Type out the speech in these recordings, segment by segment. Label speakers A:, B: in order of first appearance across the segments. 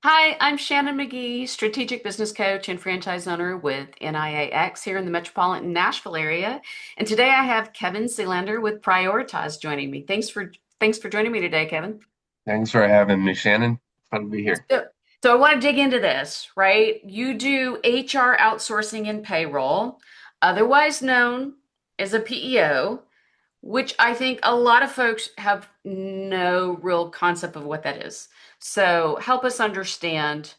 A: Hi, I'm Shannon McGee, strategic business coach and franchise owner with NIAX here in the metropolitan Nashville area. And today I have Kevin Seelander with Prioritas joining me. Thanks for joining me today, Kevin.
B: Thanks for having me, Shannon. Fun to be here.
A: So I want to dig into this, right? You do HR outsourcing and payroll, otherwise known as a PEO, which I think a lot of folks have no real concept of what that is. So help us understand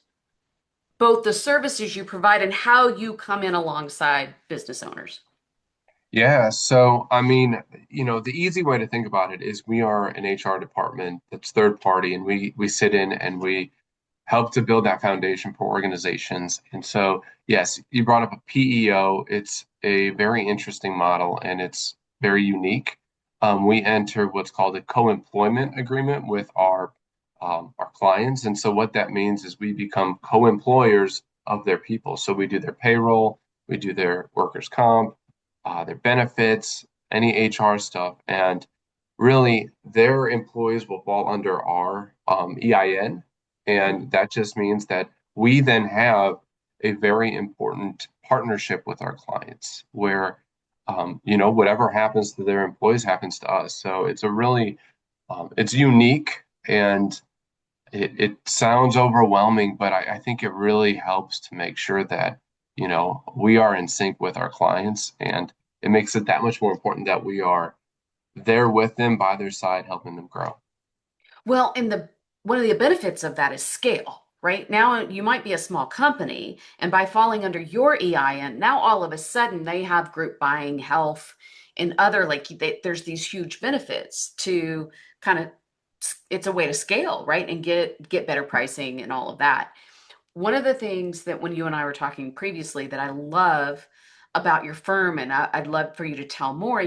A: both the services you provide and how you come in alongside business owners.
B: Yeah, so the easy way to think about it is we are an HR department that's third party, and we sit in and we help to build that foundation for organizations. And so, yes, you brought up a PEO. It's a very interesting model, and it's very unique. We enter what's called a co-employment agreement with our clients, and so what that means is we become co-employers of their people. So we do their payroll, we do their workers' comp, their benefits, any HR stuff, and really their employees will fall under our EIN, and that just means that we then have a very important partnership with our clients where whatever happens to their employees happens to us. So it's a really it's unique, and it sounds overwhelming, but I think it really helps to make sure that, we are in sync with our clients, and it makes it that much more important that we are there with them by their side, helping them grow.
A: Well, and the one of the benefits of that is scale, right? Now you might be a small company, and by falling under your EIN, now all of a sudden they have group buying, health, and other there's these huge benefits to kind of it's a way to scale, right? And get better pricing and all of that. One of the things that when you and I were talking previously that I love about your firm, and I'd love for you to tell more,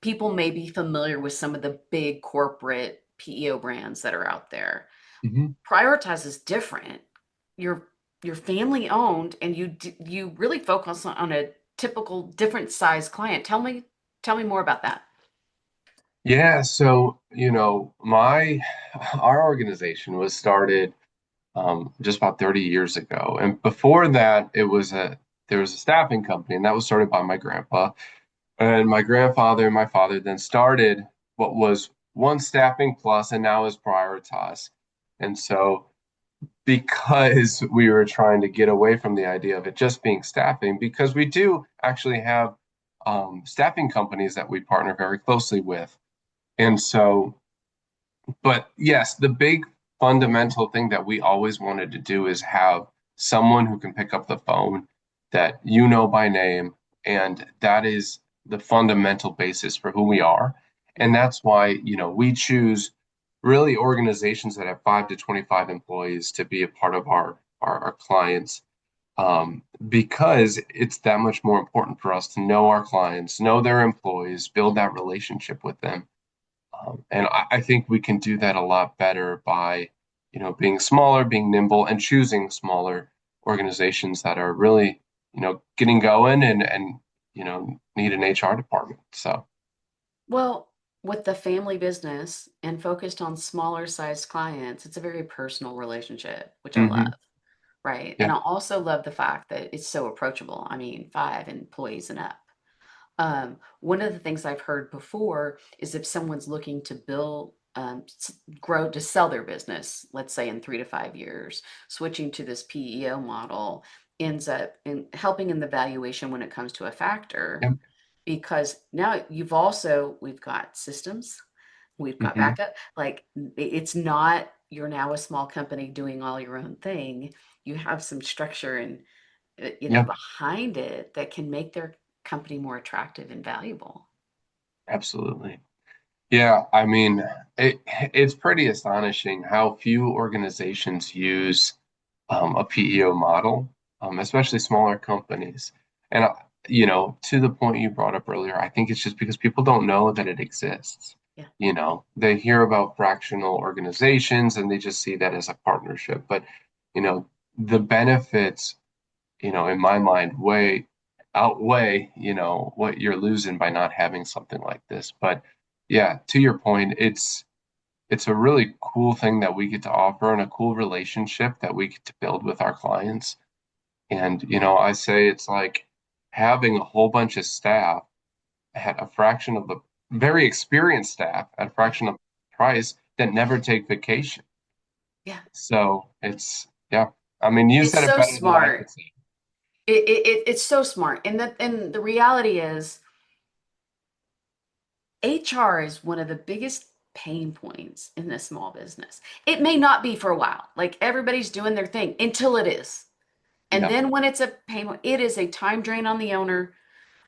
A: people may be familiar with some of the big corporate PEO brands that are out there.
B: Mhm.
A: Prioritize is different. You're family owned, and you really focus on a typical different size client. Tell me more about that.
B: Yeah, so my our organization was started just about 30 years ago, and before that, there was a staffing company, and that was started by my grandpa. And my grandfather and my father then started what was one staffing plus and now is Prioritas. And so, because we were trying to get away from the idea of it just being staffing, because we do actually have staffing companies that we partner very closely with. And so, but yes, the big fundamental thing that we always wanted to do is have someone who can pick up the phone that you know by name, and that is the fundamental basis for who we are. And that's why, we choose really organizations that have 5 to 25 employees to be a part of our clients, because it's that much more important for us to know our clients, know their employees, build that relationship with them. And I think we can do that a lot better by, being smaller, being nimble, and choosing smaller organizations that are really, getting going and need an HR department. So,
A: Well, with the family business and focused on smaller sized clients, it's a very personal relationship, which I love.
B: hmm
A: Right.
B: yeah,
A: And I also love the fact that it's so approachable. I mean, 5 employees and up. One of the things I've heard before is if someone's looking to build, grow to sell their business, let's say in 3 to 5 years, switching to this PEO model ends up in helping in the valuation when it comes to a factor,
B: yeah,
A: because now we've got systems, we've got
B: hmm
A: backup. Like it's not you're now a small company doing all your own thing. You have some structure and
B: yeah,
A: behind it that can make their company more attractive and valuable.
B: absolutely. Yeah, I mean, it's pretty astonishing how few organizations use a PEO model, especially smaller companies. And, to the point you brought up earlier, I think it's just because people don't know that it exists.
A: Yeah.
B: They hear about fractional organizations and they just see that as a partnership. But, you know, the benefits, in my mind, way outweigh, what you're losing by not having something like this. But yeah, to your point, it's a really cool thing that we get to offer and a cool relationship that we get to build with our clients. And, I say it's like having a whole bunch of staff at a fraction of the very experienced staff at a
A: Yeah.
B: fraction of the price that never take vacation.
A: Yeah.
B: So yeah. I mean, you
A: It's
B: said it
A: so
B: better than I could
A: smart.
B: say.
A: It's so smart. And the reality is HR is one of the biggest pain points in this small business. It may not be for a while. Like everybody's doing their thing until it is. And
B: Yeah,
A: then when it's a pain point, it is a time drain on the owner,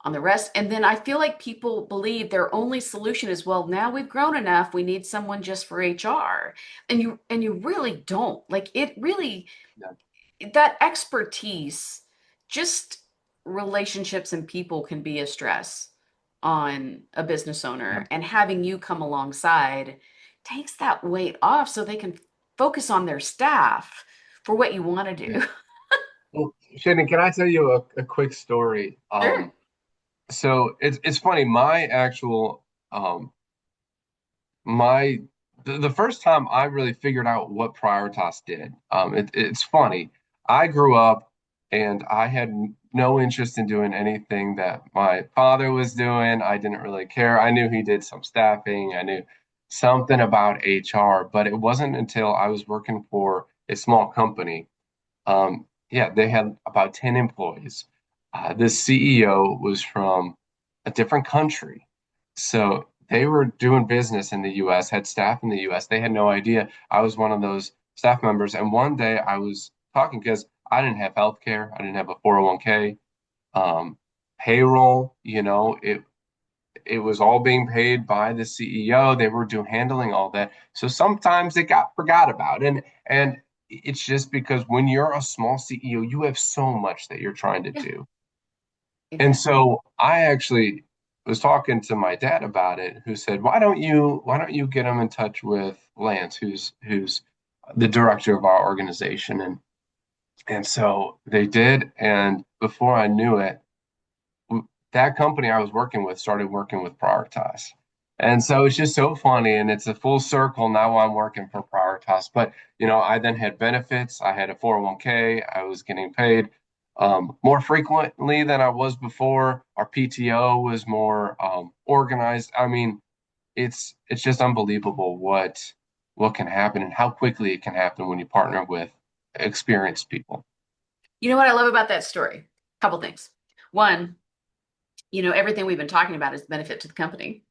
A: on the rest. And then I feel like people believe their only solution is, well, now we've grown enough, we need someone just for HR. And you really don't. Like it really
B: yeah,
A: that expertise, just relationships and people can be a stress on a business
B: yeah.
A: owner. And having you come alongside takes that weight off so they can focus on their staff for what you want to
B: Yeah.
A: do.
B: Well, Shannon, can I tell you a quick story?
A: Sure.
B: So it's funny. Um, my the first time I really figured out what Prioritas did. It's funny. I grew up and I had no interest in doing anything that my father was doing. I didn't really care. I knew he did some staffing. I knew something about HR, but it wasn't until I was working for a small company. Yeah, they had about 10 employees. The CEO was from a different country. So they were doing business in the US, had staff in the US. They had no idea I was one of those staff members. And one day I was talking because I didn't have health care, I didn't have a 401k, um, payroll, it was all being paid by the CEO. They were doing handling all that. So sometimes it got forgot about. And it's just because when you're a small CEO, you have so much that you're trying to
A: Yeah,
B: do. And
A: exactly.
B: so I actually was talking to my dad about it, who said, "Why don't you get him in touch with Lance, who's the director of our organization?" And so they did, and before I knew it, that company I was working with started working with Prioritas. And so it's just so funny, and it's a full circle. Now I'm working for Prioritas, but I then had benefits. I had a 401k. I was getting paid more frequently than I was before. Our PTO was more organized. I mean, it's just unbelievable what can happen and how quickly it can happen when you partner with experienced people.
A: You know what I love about that story? Couple things. One, everything we've been talking about is benefit to the company.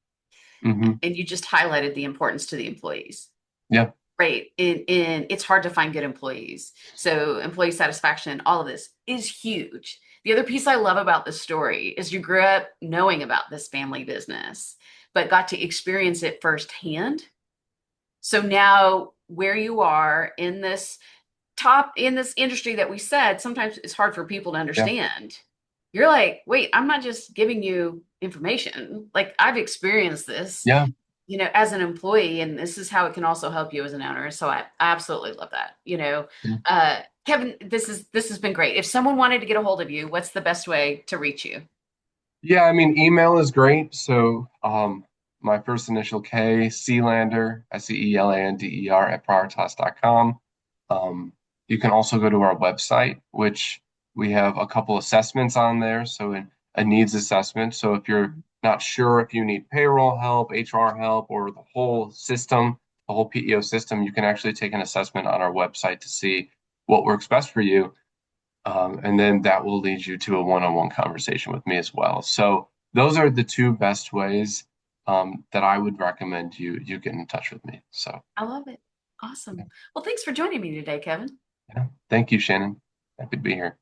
B: Hmm.
A: And you just highlighted the importance to the employees.
B: Yeah,
A: Right. And it's hard to find good employees. So employee satisfaction, all of this is huge. The other piece I love about this story is you grew up knowing about this family business, but got to experience it firsthand. So now where you are in this industry that we said, sometimes it's hard for people to
B: yeah,
A: understand. You're like, wait, I'm not just giving you information. Like I've experienced this,
B: yeah.
A: as an employee, and this is how it can also help you as an owner. So I absolutely love that. Kevin, this has been great. If someone wanted to get a hold of you, what's the best way to reach you?
B: Yeah, I mean, email is great. So, my first initial K, Seelander, Seelander at prioritas.com. You can also go to our website, which we have a couple assessments on there. So, a needs assessment. So, if you're not sure if you need payroll help, HR help, or the whole system, the whole PEO system, you can actually take an assessment on our website to see what works best for you. And then that will lead you to a one-on-one conversation with me as well. So those are the two best ways that I would recommend you get in touch with me. So
A: I love it.
B: yeah,
A: Awesome. Well, thanks for joining me today, Kevin.
B: yeah. Thank you, Shannon. Happy to be here.